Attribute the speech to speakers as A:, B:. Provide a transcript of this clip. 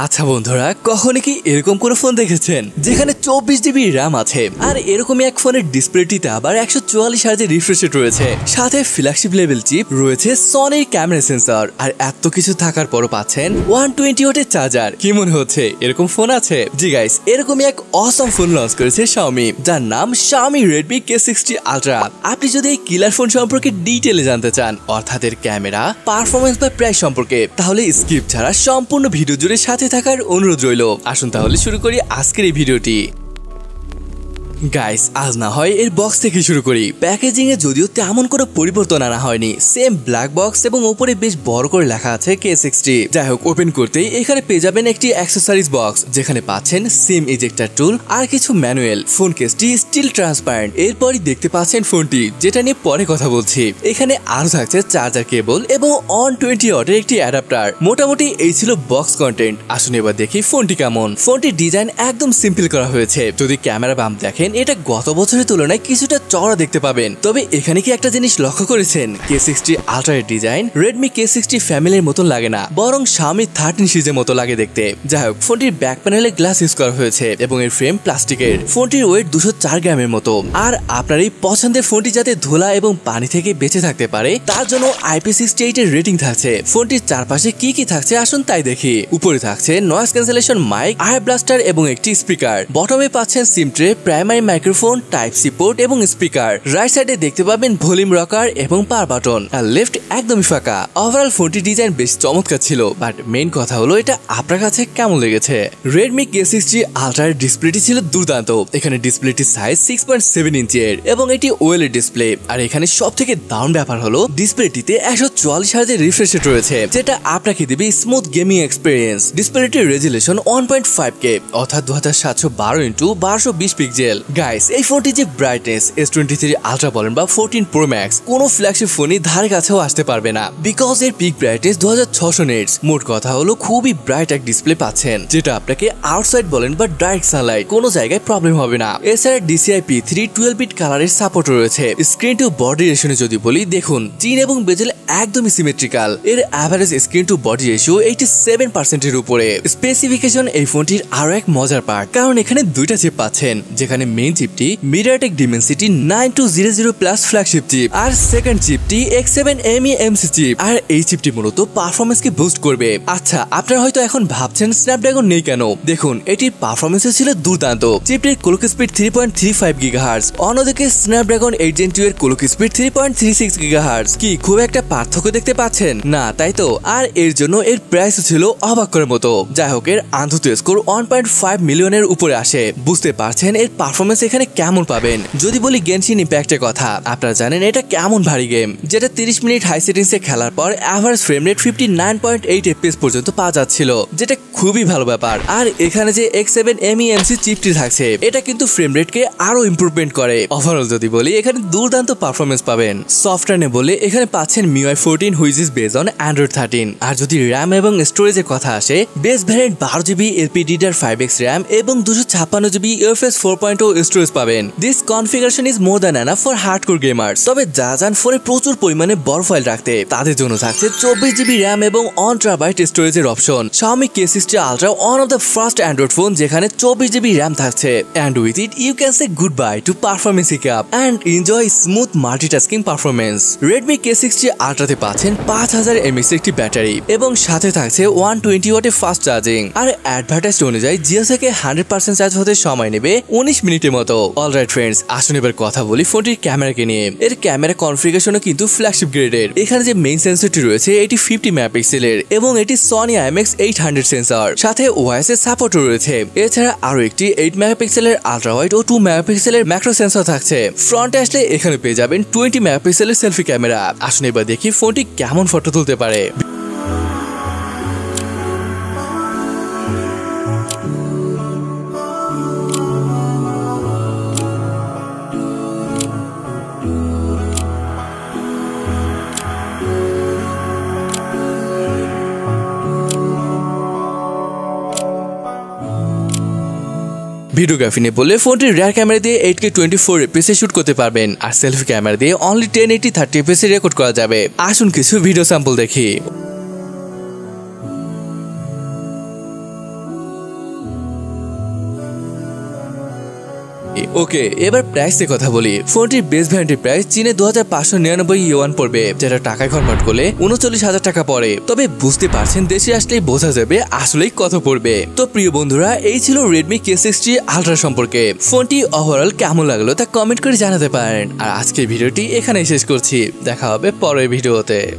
A: আচ্ছা বন্ধুরা, কখনো কি এরকম কোন ফোন দেখেছেন যেখানে 24 জিবি র্যাম আছে আর এরকমই এক ফোনের ডিসপ্লেটিতে আবার 144 হার্জের রিফ্রেশ রেট রয়েছে, সাথে ফ্ল্যাগশিপ লেভেল চিপ রয়েছে, সনির ক্যামেরা সেন্সর, আর এত কিছু থাকার পরও পাচ্ছেন 120 ওয়াটের চার্জার? কি মনে হচ্ছে এরকম ফোন আছে? জি গাইস, এরকমই এক অসম ফোন লঞ্চ করেছে Xiaomi, যার নাম Xiaomi Redmi K60 Ultra। আপনি যদি এই কিলার ফোন সম্পর্কে ডিটেইলে জানতে চান, অর্থাৎ এর ক্যামেরা, পারফরম্যান্স বা প্রাইস সম্পর্কে, তাহলে স্কিপ ছাড়া সম্পূর্ণ ভিডিও জুড়ে সাথে থাকার অনুরোধ রইল। আসুন তাহলে শুরু করি আজকের এই ভিডিওটি। গাইস, আজ না হয় এর বক্স থেকে শুরু করি। প্যাকেজিং এ যদিও তেমন কোনো পরিবর্তন আনা হয়নি, সেম ব্ল্যাক বক্স এবং উপরে বেশ বড় করে লেখা আছে K60। যাই হোক, ওপেন করতেই এখানে পেয়ে যাবেন একটি অ্যাক্সেসরিজ বক্স, যেখানে পাচ্ছেন সিম ইজেক্টর টুল আর কিছু ম্যানুয়াল। ফোন কেসটি স্টিল ট্রান্সপারেন্ট। এরপরই দেখতে পাচ্ছেন ফোনটি, যেটা নিয়ে পরে কথা বলছি। এখানে আরো থাকছে চার্জার কেবল এবং 120 ওয়াটের একটি অ্যাডাপ্টার। মোটামুটি এই ছিল বক্স কন্টেন্ট। আসুন এবার দেখি ফোনটি কেমন। ফোনটির ডিজাইন একদম সিম্পল করা হয়েছে। যদি ক্যামেরা বাম দেখেন, এটা গত বছরের তুলনায় কিছুটা চড়া দেখতে পাবেন। তবে এখানে কি একটা জিনিস লক্ষ্য করেছেন? K60 Ultra এর ডিজাইন Redmi K60 ফ্যামিলির মতন লাগে না, বরং Xiaomi 13 সিরিজের মতো লাগে দেখতে। যাই হোক, ফোনটির ব্যাক প্যানেলে গ্লাস ইউজ করা হয়েছে এবং এর ফ্রেম প্লাস্টিকের। ফোনটির ওয়েট 204 গ্রামের মতো। আর আপনার এই পছন্দের ফোনটি যাতে ধুলা এবং পানি থেকে বেঁচে থাকতে পারে, তার জন্য IP68 এর রেটিং থাকছে। ফোনটির চারপাশে কি কি থাকছে আসুন তাই দেখি। উপরে থাকছে noise cancellation mic, ear blaster এবং একটি স্পিকার। বটমে পাচ্ছেন SIM tray, primary microphone, type C port এবং স্পিকার। রাইট সাইডে দেখতে পাবেন ভলিউম রকার এবং পাওয়ার বাটন। আর লেফট একদমই ফাঁকা। ওভারঅল ফোনটির ডিজাইন বেশ চমৎকার ছিল, বাট মেইন কথা হলো এটা আপনার কাছে কেমন লেগেছে? Redmi K60 Ultra এর ডিসপ্লেটি ছিল দুর্দান্ত। এখানে ডিসপ্লেটির সাইজ 6.7 ইঞ্চের এবং এটি OLED ডিসপ্লে। আর এখানে সব থেকে দারুণ ব্যাপার হলো ডিসপ্লেটিতে 144 হার্জের রিফ্রেশ রেট রয়েছে, যেটা আপনাকে দেবে স্মুথ গেমিং এক্সপিরিয়েন্স। ডিসপ্লেটির রেজুলেশন 1.5K অর্থাৎ 2712x1220 পিক্সেল। গাইস, এই ফোনটি যে ব্রাইটনেস S23 Ultra বলেন বা 14 Pro Max, কোনো ফ্ল্যাগশিপ ফোনই ধারে কাছেও আসতে পারবে না, বিকজ এর পিক ব্রাইটনেস 2600 নিটস। মোট কথা হলো খুবই ব্রাইট এক ডিসপ্লে পাচ্ছেন, যেটা আপনাকে আউটসাইড বলেন বা ডাইরেক্ট সানলাইট কোনো জায়গায় প্রবলেম হবে না। এছাড়া DCI-P3 12 বিট কালারের সাপোর্ট রয়েছে। স্ক্রিন টু বডি রেশিও যদি বলি, দেখুন চিন এবং বেজেল একদমই সিমেট্রিক্যাল। এর average screen to body ratio 87% এর উপরে। স্পেসিফিকেশন এই ফোনটির আরো এক মজার পার্ট, কারণ এখানে দুইটা চিপ পাচ্ছেন, যেখানে মেইন চিপটি MTK Dimensity 9200+ ফ্ল্যাগশিপ চিপ আর সেকেন্ড চিপটি X7 MIUI চিপ। আর এই চিপটি মূলত পারফরম্যান্সকে বুস্ট করবে। আচ্ছা, আপনারা হয়তো এখন ভাবছেন স্ন্যাপড্রাগন নেই কেন? দেখুন, এটির পারফরম্যান্স ছিল দুর্দান্ত। চিপটির ক্লক স্পিড 3.35 GHz, অন্যদিকে স্ন্যাপড্রাগন 8 Gen 2 এর ক্লক স্পিড 3.36 GHz। কি খুব একটা পার্থক্য দেখতে পাচ্ছেন না, তাই তো? আর এর জন্য এর প্রাইস ছিল অবাক করার মতো। যাই হোক, এর আন্তত স্কোর 1.5 মিলিয়নের উপরে আসে। বুঝতে পারছেন এর পারফরম্যান্স এখানে কেমন পাবেন। যদি বলি গেনশিন ইম্প্যাক্টের কথা, আপনারা জানেন এটা কেমন ভারী গেম, যেটা 30 মিনিট হাই সেটিংসে খেলার পর অ্যাভারেজ ফ্রেম রেট 59.8 FPS পর্যন্ত পাওয়া যাচ্ছিল, যেটা খুবই ভালো ব্যাপার। আর এখানে যে X7 MIUI চিপটি থাকছে, এটা কিন্তু ফ্রেম রেটকে আরো ইমপ্রুভমেন্ট করে। ওভারঅল যদি বলি, এখানে দুর্দান্ত পারফরম্যান্স পাবেন। সফটওয়্যারে বলে এখানে পাচ্ছেন MIUI 14 which is based on Android 13। আর যদি র্যাম এবং স্টোরেজের কথা আসে, base variant 12GB LPDDR5X RAM এবং 256GB UFS 4.0 স্টোরেজ পাবেন। This configuration is more than enough for hardcore gamers. তবে যা যান ফোনে প্রচুর পরিমাণে বড় ফাইল রাখতে, তাদের জন্য থাকছে 24GB র্যাম এবং 1TB স্টোরেজের option. Xiaomi K60 Ultra one of the first Android phone যেখানে 24GB র্যাম থাকছে। And with it you can say good bye to performance hiccup and enjoy smooth multitasking performance. Redmi K60 Ultra তে পাচ্ছেন 5000 mAh একটি battery এবং সাথে থাকছে 120 ওয়াটের fast charging. আর advertised অনুযায়ী 0 থেকে 100% চার্জ হতে সময় নেবে 19 মিনিটের মতো। অলরাইট ফ্রেন্ডস, আসুন এবার কথা বলি ফোনটির ক্যামেরাকে নিয়ে। এর ক্যামেরা কনফিগারেশনও কিন্তু ফ্ল্যাগশিপ গ্রেডের। এখানে যে মেইন সেন্সরটি রয়েছে, এটি 50 মেগাপিক্সেলের এবং এটি Sony IMX800 সেন্সর, সাথে OIS এর সাপোর্টও রয়েছে। এছাড়া আরো একটি 8 মেগাপিক্সেলের আলট্রা ওয়াইড ও 2 মেগাপিক্সেলের ম্যাক্রো সেন্সর থাকছে। ফ্রন্টে আসলে এখানে পেয়ে যাবেন 20 মেগাপিক্সেলের সেলফি ক্যামেরা। আসুন এবার দেখি ফোনটি কেমন ফটো তুলতে পারে। ভিডিওগ্রাফি নিয়ে বললে, ফোনটির রিয়ার ক্যামেরা দিয়ে 8K 24 FPS শুট করতে পারবেন, আর সেলফি ক্যামেরা দিয়ে অনলি 1080 30 FPS রেকর্ড করা যাবে। আসুন কিছু ভিডিও স্যাম্পল দেখি। ওকে, এবার প্রাইসের কথা বলি। ফোনটির বেস ভ্যারিয়েন্টের প্রাইস চীনে 2599 ইউয়ান পড়বে, যেটা টাকায় কনভার্ট করলে 39,000 টাকা পড়ে। তবে বুঝতে পারছেন, দেশে আসলেই বোঝা যাবে আসলেই কত পড়বে। তো প্রিয় বন্ধুরা, এই ছিল Redmi K60 Ultra সম্পর্কে। ফোনটি ওভারঅল কেমন লাগলো তা কমেন্ট করে জানাতে পারেন। আর আজকের ভিডিওটি এখানেই শেষ করছি, দেখা হবে পরের ভিডিওতে।